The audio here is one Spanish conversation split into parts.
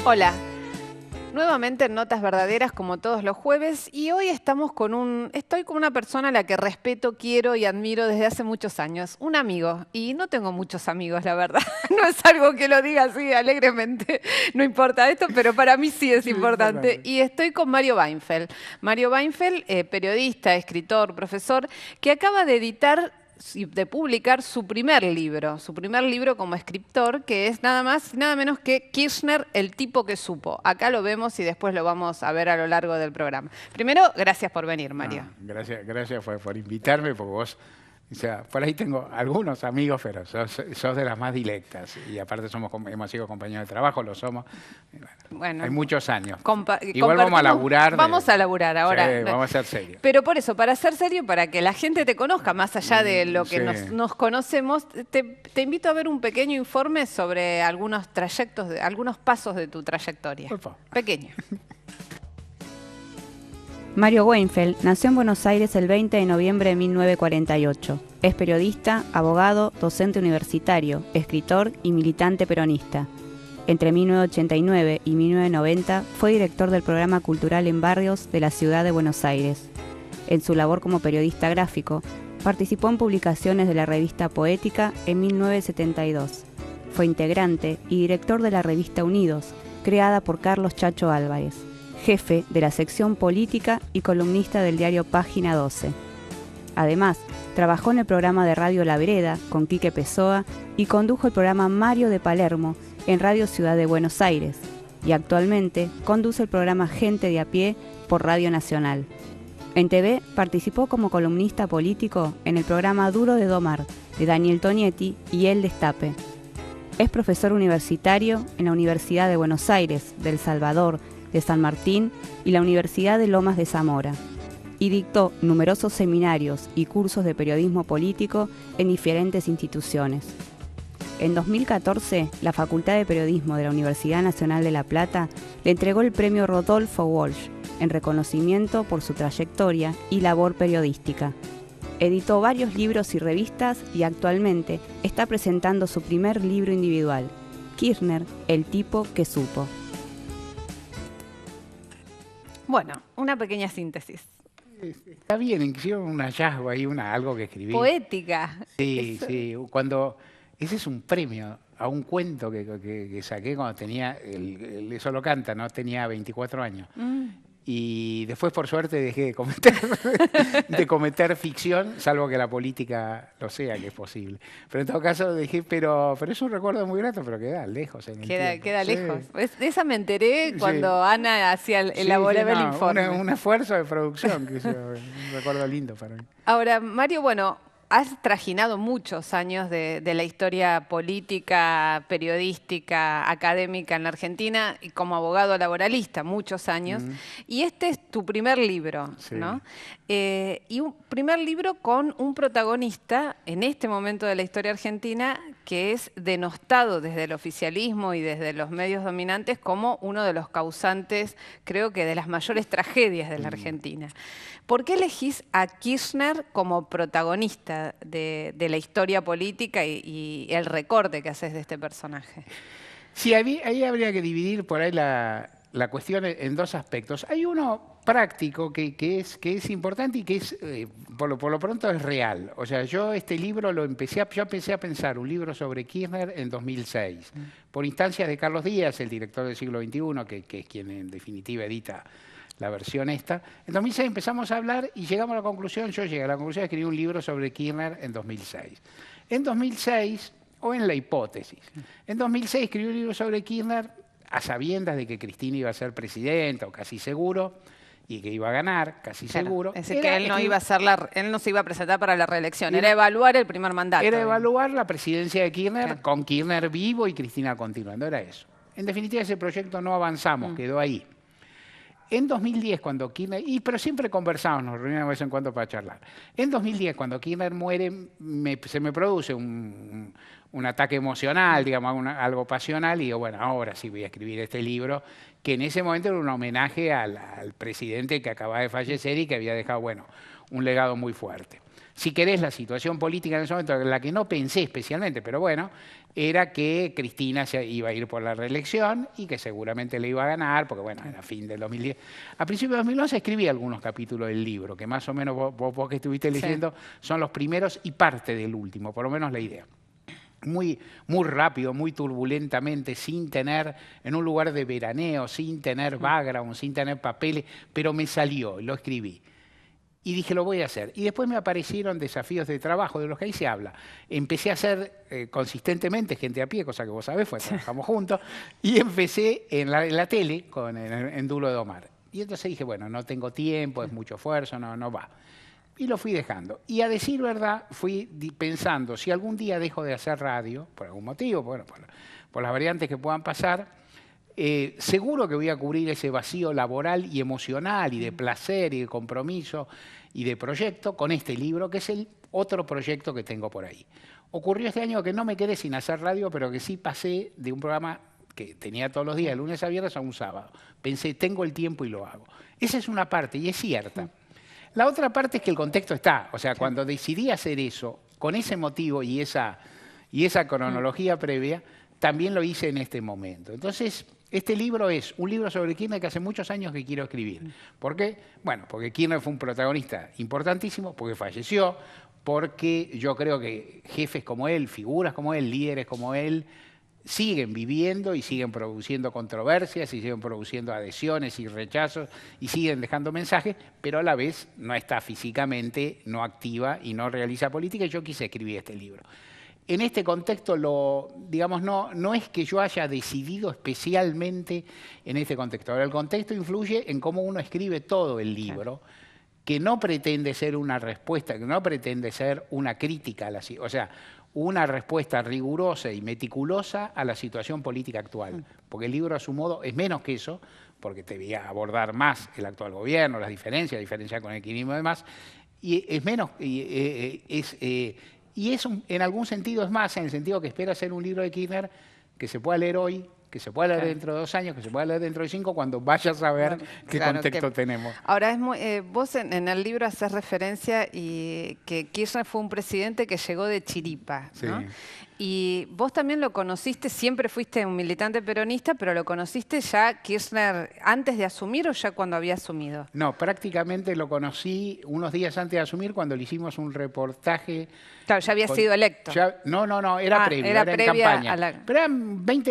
Hola, nuevamente en Notas Verdaderas como todos los jueves y hoy estoy con una persona a la que respeto, quiero y admiro desde hace muchos años, un amigo, y no tengo muchos amigos, la verdad, no es algo que lo diga así alegremente, no importa esto, pero para mí sí es importante y estoy con Mario Weinfeld. Mario Weinfeld, periodista, escritor, profesor, que acaba de publicar su primer libro como escritor, que es nada más y nada menos que Kirchner, el tipo que supo. Acá lo vemos y después lo vamos a ver a lo largo del programa. Primero, gracias por venir, Mario. Gracias por invitarme, porque vos, o sea, por ahí tengo algunos amigos, pero sos de las más directas. Y aparte hemos sido compañeros de trabajo, lo somos. Bueno, hay muchos años. compartimos. Igual vamos a laburar. Vamos a laburar ahora. Sí, vamos a ser serios. Pero por eso, para ser serio, para que la gente te conozca, más allá de lo que nos conocemos, te invito a ver un pequeño informe sobre algunos algunos pasos de tu trayectoria. Pequeño. Mario Weinfeld nació en Buenos Aires el 20 de noviembre de 1948. Es periodista, abogado, docente universitario, escritor y militante peronista. Entre 1989 y 1990 fue director del programa cultural en barrios de la ciudad de Buenos Aires. En su labor como periodista gráfico, participó en publicaciones de la revista Poética en 1972. Fue integrante y director de la revista Unidos, creada por Carlos Chacho Álvarez, jefe de la sección política y columnista del diario Página 12. Además, trabajó en el programa de Radio La Vereda con Quique Pessoa y condujo el programa Mario de Palermo en Radio Ciudad de Buenos Aires, y actualmente conduce el programa Gente de a Pie por Radio Nacional. En TV participó como columnista político en el programa Duro de Domar de Daniel Tonietti y El Destape. Es profesor universitario en la Universidad de Buenos Aires, de El Salvador, de San Martín y la Universidad de Lomas de Zamora, y dictó numerosos seminarios y cursos de periodismo político en diferentes instituciones. En 2014, la Facultad de Periodismo de la Universidad Nacional de La Plata le entregó el premio Rodolfo Walsh en reconocimiento por su trayectoria y labor periodística. Editó varios libros y revistas y actualmente está presentando su primer libro individual, Kirchner, el tipo que supo. Bueno, una pequeña síntesis. Está bien, hicieron un hallazgo ahí, algo que escribí. Poética. Sí, sí. Ese es un premio a un cuento que saqué cuando tenía, eso lo canta, ¿no? Tenía 24 años. Y después, por suerte, dejé de cometer ficción, salvo que la política lo sea, que es posible. Pero en todo caso dije, pero es un recuerdo muy grato, pero queda lejos en el tiempo. Queda lejos. De esa me enteré cuando Ana elaboraba el informe. Un esfuerzo de producción, que es un recuerdo lindo para mí. Ahora, Mario, bueno, has trajinado muchos años de la historia política, periodística, académica en la Argentina y como abogado laboralista, muchos años. Y este es tu primer libro, ¿no? Y un primer libro con un protagonista en este momento de la historia argentina que es denostado desde el oficialismo y desde los medios dominantes como uno de los causantes, creo que de las mayores tragedias de la Argentina. ¿Por qué elegís a Kirchner como protagonista de la historia política y el recorte que haces de este personaje? Sí, ahí habría que dividir por ahí la cuestión en dos aspectos. Hay uno práctico que es importante y que es por lo pronto es real. O sea, yo este libro yo empecé a pensar un libro sobre Kirchner en 2006, por instancias de Carlos Díaz, el director del Siglo XXI, que es quien en definitiva edita la versión esta. En 2006 empezamos a hablar y llegamos a la conclusión, yo llegué a la conclusión de escribir un libro sobre Kirchner en 2006. En 2006, o en la hipótesis, en 2006 escribí un libro sobre Kirchner a sabiendas de que Cristina iba a ser presidenta, o casi seguro, y que iba a ganar, casi seguro. Es decir, que él no se iba a presentar para la reelección, era evaluar el primer mandato. Era evaluar la presidencia de Kirchner con Kirchner vivo y Cristina continuando, era eso. En definitiva, ese proyecto no avanzamos, quedó ahí. En 2010, cuando Kirchner, pero siempre conversamos, nos reunimos de vez en cuando para charlar. En 2010, cuando Kirchner muere, se me produce un ataque emocional, digamos, algo pasional, y digo, bueno, ahora sí voy a escribir este libro, que en ese momento era un homenaje al presidente que acaba de fallecer y que había dejado, bueno, un legado muy fuerte. Si querés, la situación política en ese momento, en la que no pensé especialmente, pero bueno, era que Cristina se iba a ir por la reelección y que seguramente le iba a ganar, porque bueno, era fin del 2010. A principios de 2011 escribí algunos capítulos del libro, que más o menos vos que estuviste leyendo, son los primeros y parte del último, por lo menos la idea. Muy rápido, muy turbulentamente, sin tener, en un lugar de veraneo, sin tener background, sin tener papeles, pero me salió, lo escribí. Y dije, lo voy a hacer. Y después me aparecieron desafíos de trabajo, de los que ahí se habla. Empecé a hacer consistentemente Gente a Pie, cosa que vos sabés, trabajamos juntos, y empecé en la tele, en Duro de Omar. Y entonces dije, bueno, no tengo tiempo, es mucho esfuerzo, no va. Y lo fui dejando. Y a decir verdad, fui pensando, si algún día dejo de hacer radio, por algún motivo, bueno, por las variantes que puedan pasar, seguro que voy a cubrir ese vacío laboral y emocional y de placer y de compromiso y de proyecto con este libro, que es el otro proyecto que tengo por ahí. Ocurrió este año que no me quedé sin hacer radio, pero que sí pasé de un programa que tenía todos los días, de lunes a viernes, a un sábado. Pensé, tengo el tiempo y lo hago. Esa es una parte, y es cierta. La otra parte es que el contexto está. O sea, cuando decidí hacer eso, con ese motivo y esa cronología previa, también lo hice en este momento. Entonces, este libro es un libro sobre Kirchner que hace muchos años que quiero escribir. ¿Por qué? Bueno, porque Kirchner fue un protagonista importantísimo, porque falleció, porque yo creo que jefes como él, figuras como él, líderes como él, siguen viviendo y siguen produciendo controversias y siguen produciendo adhesiones y rechazos y siguen dejando mensajes, pero a la vez no está físicamente, no activa y no realiza política, y yo quise escribir este libro. En este contexto, digamos, no es que yo haya decidido especialmente en este contexto. Ahora, el contexto influye en cómo uno escribe todo el libro, que no pretende ser una respuesta, que no pretende ser una crítica a la situación, o sea, una respuesta rigurosa y meticulosa a la situación política actual. Porque el libro, a su modo, es menos que eso, porque te voy a abordar más el actual gobierno, las diferencias con el kirchnerismo y demás, y es menos... Y es en algún sentido es más, en el sentido que espera ser un libro de Kirchner que se pueda leer hoy, que se pueda leer dentro de 2 años, que se pueda leer dentro de 5, cuando vayas a ver qué contexto tenemos. Ahora, vos en el libro haces referencia y que Kirchner fue un presidente que llegó de chiripa, ¿no? Y vos también lo conociste, siempre fuiste un militante peronista, pero lo conociste ya Kirchner antes de asumir o ya cuando había asumido. No, prácticamente lo conocí unos días antes de asumir, cuando le hicimos un reportaje. Claro, ya había sido electo. No, era previo, era en campaña. Pero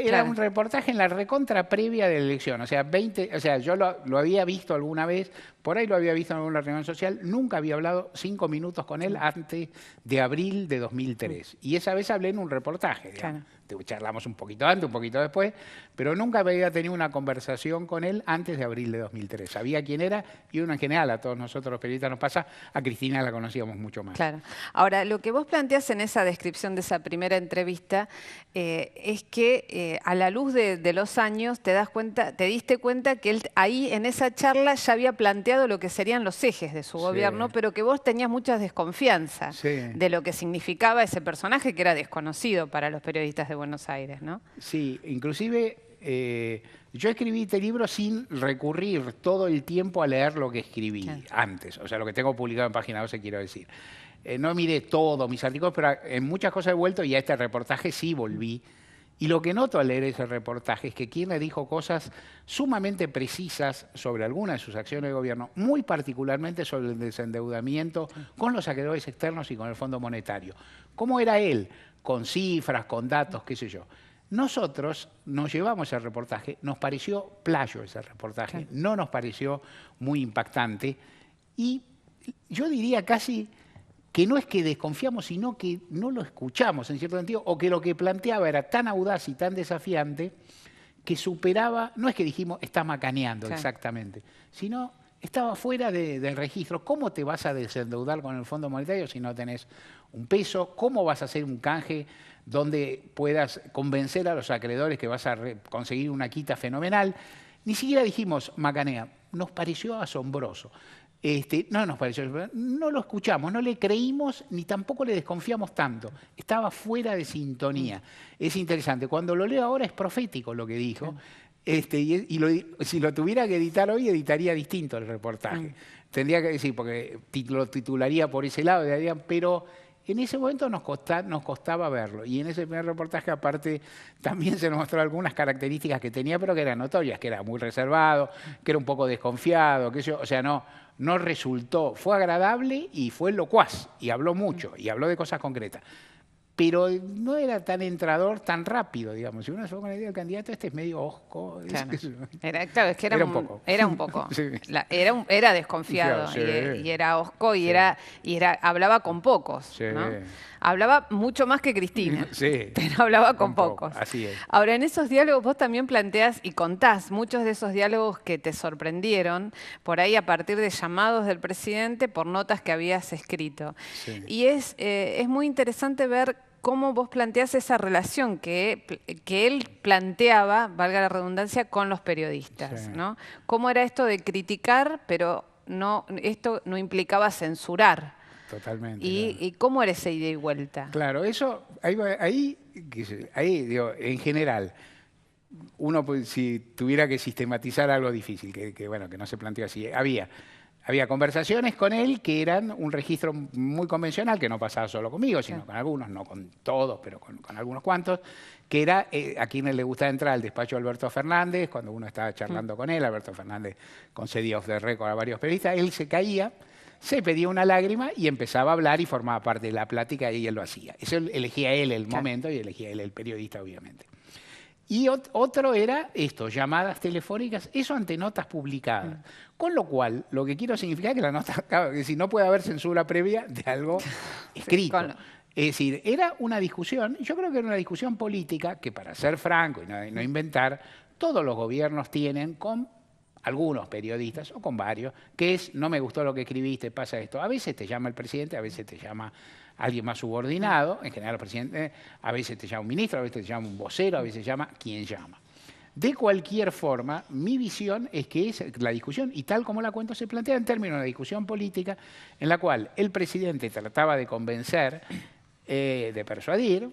era un reportaje en la recontra previa de la elección. O sea, yo lo había visto alguna vez, por ahí lo había visto en alguna reunión social, nunca había hablado 5 minutos con él antes de abril de 2003. Y esa vez hablé en un reportaje, digamos. Charlamos un poquito antes, un poquito después, pero nunca había tenido una conversación con él antes de abril de 2003. Sabía quién era y uno en general, a todos nosotros los periodistas nos pasa, a Cristina la conocíamos mucho más. Claro. Ahora, lo que vos planteás en esa descripción de esa primera entrevista es que a la luz de los años te diste cuenta que él ahí en esa charla ya había planteado lo que serían los ejes de su gobierno, pero que vos tenías mucha desconfianza de lo que significaba ese personaje que era desconocido para los periodistas de Buenos Aires, ¿no? Sí, inclusive yo escribí este libro sin recurrir todo el tiempo a leer lo que escribí antes, o sea, lo que tengo publicado en Página 12, quiero decir. No miré todos mis artículos, pero en muchas cosas he vuelto y a este reportaje sí volví. Y lo que noto al leer ese reportaje es que Kirchner dijo cosas sumamente precisas sobre algunas de sus acciones de gobierno, muy particularmente sobre el desendeudamiento con los acreedores externos y con el Fondo Monetario. ¿Cómo era él? Con cifras, con datos, qué sé yo. Nosotros nos llevamos ese reportaje, nos pareció playo ese reportaje, no nos pareció muy impactante y yo diría casi que no es que desconfiamos, sino que no lo escuchamos en cierto sentido, o que lo que planteaba era tan audaz y tan desafiante que superaba, no es que dijimos está macaneando exactamente, sino estaba fuera del registro. ¿Cómo te vas a desendeudar con el Fondo Monetario si no tenés un peso? ¿Cómo vas a hacer un canje donde puedas convencer a los acreedores que vas a conseguir una quita fenomenal? Ni siquiera dijimos macanea, nos pareció asombroso. No nos pareció, no lo escuchamos, no le creímos ni tampoco le desconfiamos tanto. Estaba fuera de sintonía. Es interesante. Cuando lo leo ahora es profético lo que dijo. Si lo tuviera que editar hoy, editaría distinto el reportaje. Tendría que decir, porque lo titularía por ese lado, pero en ese momento nos costaba verlo. Y en ese primer reportaje, aparte, también se nos mostró algunas características que tenía, pero que eran notorias, que era muy reservado, que era un poco desconfiado, o sea, no resultó. Fue agradable y fue locuaz, y habló mucho, y habló de cosas concretas. Pero no era tan entrador, tan rápido, digamos. Si uno se fue con la idea del candidato, este es medio hosco. Claro. Es que era un poco. Era un poco. Sí. Era desconfiado, Sí. y era hosco, y hablaba con pocos. Sí. ¿No? Hablaba mucho más que Cristina, Sí. pero hablaba con pocos. Así es. Ahora, en esos diálogos vos también planteás y contás muchos de esos diálogos que te sorprendieron, por ahí a partir de llamados del presidente por notas que habías escrito. Sí. Y es muy interesante ver cómo vos planteás esa relación que él planteaba, valga la redundancia, con los periodistas, Sí. ¿no? Cómo era esto de criticar, pero esto no implicaba censurar. Totalmente. ¿Y cómo era ese ida y vuelta? Claro, eso, ahí digo, en general, uno si tuviera que sistematizar algo difícil, que no se planteó así, había conversaciones con él que eran un registro muy convencional, que no pasaba solo conmigo, sino con algunos, no con todos, pero con algunos cuantos, que era a quienes le gustaba entrar al despacho de Alberto Fernández, cuando uno estaba charlando con él, Alberto Fernández concedía off the record a varios periodistas, él se caía, se pedía una lágrima y empezaba a hablar y formaba parte de la plática y él lo hacía. Eso elegía él el momento y elegía él el periodista, obviamente. Y otro era esto, llamadas telefónicas, eso ante notas publicadas. Con lo cual, lo que quiero significar que la nota, claro, que si no puede haber censura previa de algo escrito. Es decir, era una discusión, yo creo que era una discusión política que, para ser franco y no inventar, todos los gobiernos tienen con algunos periodistas, o con varios, que es, no me gustó lo que escribiste, pasa esto. A veces te llama el presidente, a veces te llama alguien más subordinado, en general el presidente, a veces te llama un ministro, a veces te llama un vocero, a veces te llama quien llama. De cualquier forma, mi visión es que la discusión, y tal como la cuento, se plantea en términos de una discusión política en la cual el presidente trataba de convencer, de persuadir,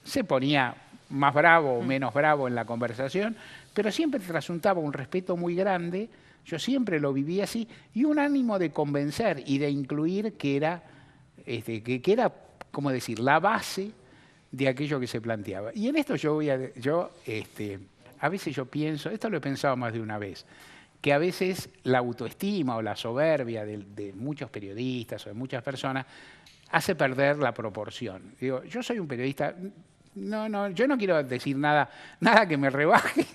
se ponía más bravo o menos bravo en la conversación, pero siempre trasuntaba un respeto muy grande, yo siempre lo viví así, y un ánimo de convencer y de incluir que era, como decir, la base de aquello que se planteaba. Y en esto a veces yo pienso, esto lo he pensado más de una vez, que a veces la autoestima o la soberbia de muchos periodistas o de muchas personas hace perder la proporción. Digo, yo soy un periodista, yo no quiero decir nada que me rebaje,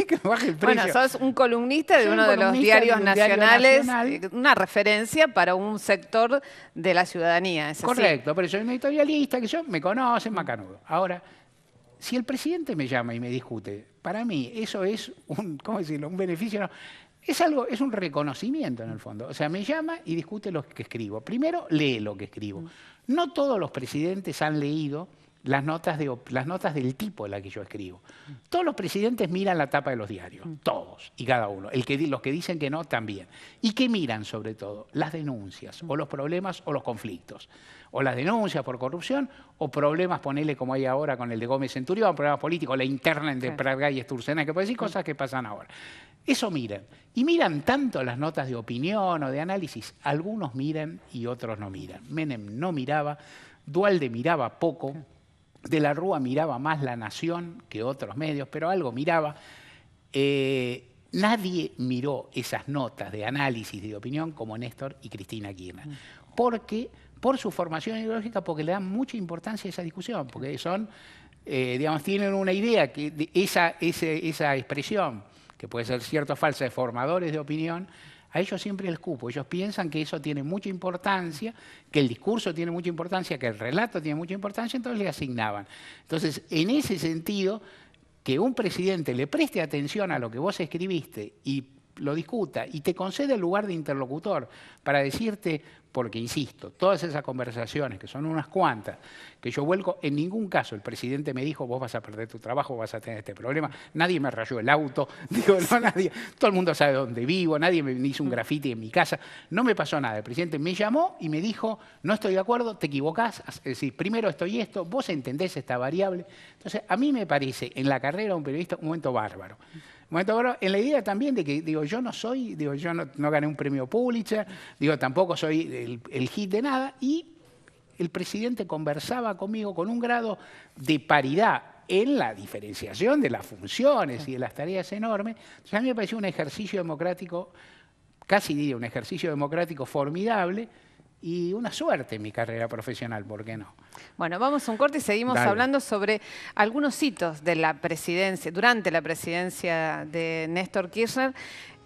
que me baje el precio. Bueno, sos un columnista de uno de los diarios nacionales, una referencia para un sector de la ciudad. Correcto, pero soy un editorialista, que me conocen, macanudo. Ahora, si el presidente me llama y me discute, para mí eso es un beneficio. No, es un reconocimiento en el fondo. O sea, me llama y discute lo que escribo. Primero, lee lo que escribo. No todos los presidentes han leído las notas del tipo de la que yo escribo. Todos los presidentes miran la tapa de los diarios, todos y cada uno. Los que dicen que no, también. ¿Y qué miran sobre todo? Las denuncias, o los problemas o los conflictos. O las denuncias por corrupción, o problemas, ponele como hay ahora con el de Gómez Centurión, problemas políticos, la interna entre Pratgay y Sturzenegger, que puede decir cosas que pasan ahora. Eso miran. Y miran tanto las notas de opinión o de análisis, algunos miran y otros no miran. Menem no miraba, Duhalde miraba poco, De la Rúa miraba más La Nación que otros medios, pero algo miraba. Nadie miró esas notas de análisis y de opinión como Néstor y Cristina Kirchner. Por su formación ideológica, porque le dan mucha importancia a esa discusión, porque tienen una idea que esa expresión, que puede ser cierta o falsa, de formadores de opinión, a ellos siempre les cupo. Ellos piensan que eso tiene mucha importancia, que el discurso tiene mucha importancia, que el relato tiene mucha importancia, entonces le asignaban. Entonces, en ese sentido, que un presidente le preste atención a lo que vos escribiste y lo discuta y te concede el lugar de interlocutor para decirte, porque insisto, todas esas conversaciones, que son unas cuantas, que yo vuelco, en ningún caso el presidente me dijo, vos vas a perder tu trabajo, vas a tener este problema, nadie me rayó el auto, todo el mundo sabe dónde vivo, nadie me hizo un grafiti en mi casa, no me pasó nada. El presidente me llamó y me dijo, no estoy de acuerdo, te equivocás, es decir, primero estoy esto, vos entendés esta variable. Entonces, a mí me parece en la carrera de un periodista un momento bárbaro. momento bueno, en la idea también de que, digo, yo no gané un premio Pulitzer, digo, tampoco soy el hit de nada, y el presidente conversaba conmigo con un grado de paridad en la diferenciación de las funciones y de las tareas enormes. Entonces, a mí me pareció un ejercicio democrático, casi diría un ejercicio democrático formidable, y una suerte en mi carrera profesional, ¿por qué no? Bueno, vamos a un corte y seguimos hablando sobre algunos hitos de la presidencia, durante la presidencia de Néstor Kirchner,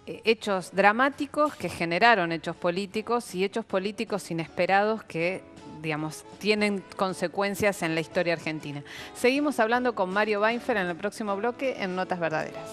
hechos dramáticos que generaron hechos políticos y hechos políticos inesperados que, digamos, tienen consecuencias en la historia argentina. Seguimos hablando con Mario Weinfeld en el próximo bloque en Notas Verdaderas.